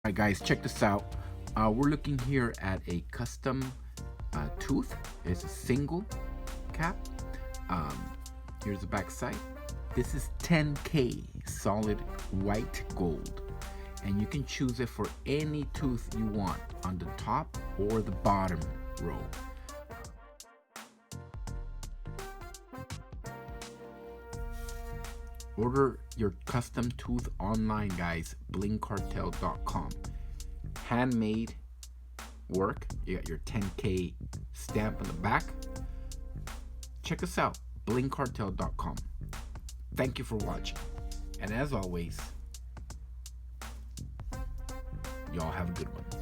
Alright guys, check this out. We're looking here at a custom tooth. It's a single cap. Um, Here's the back side. This is 10K solid white gold. And you can choose it for any tooth you want on the top or the bottom row. Order your custom tooth online, guys. Blinkcartel.com. Handmade work. You got your 10K stamp on the back. Check us out. Blinkcartel.com. Thank you for watching. And as always, y'all have a good one.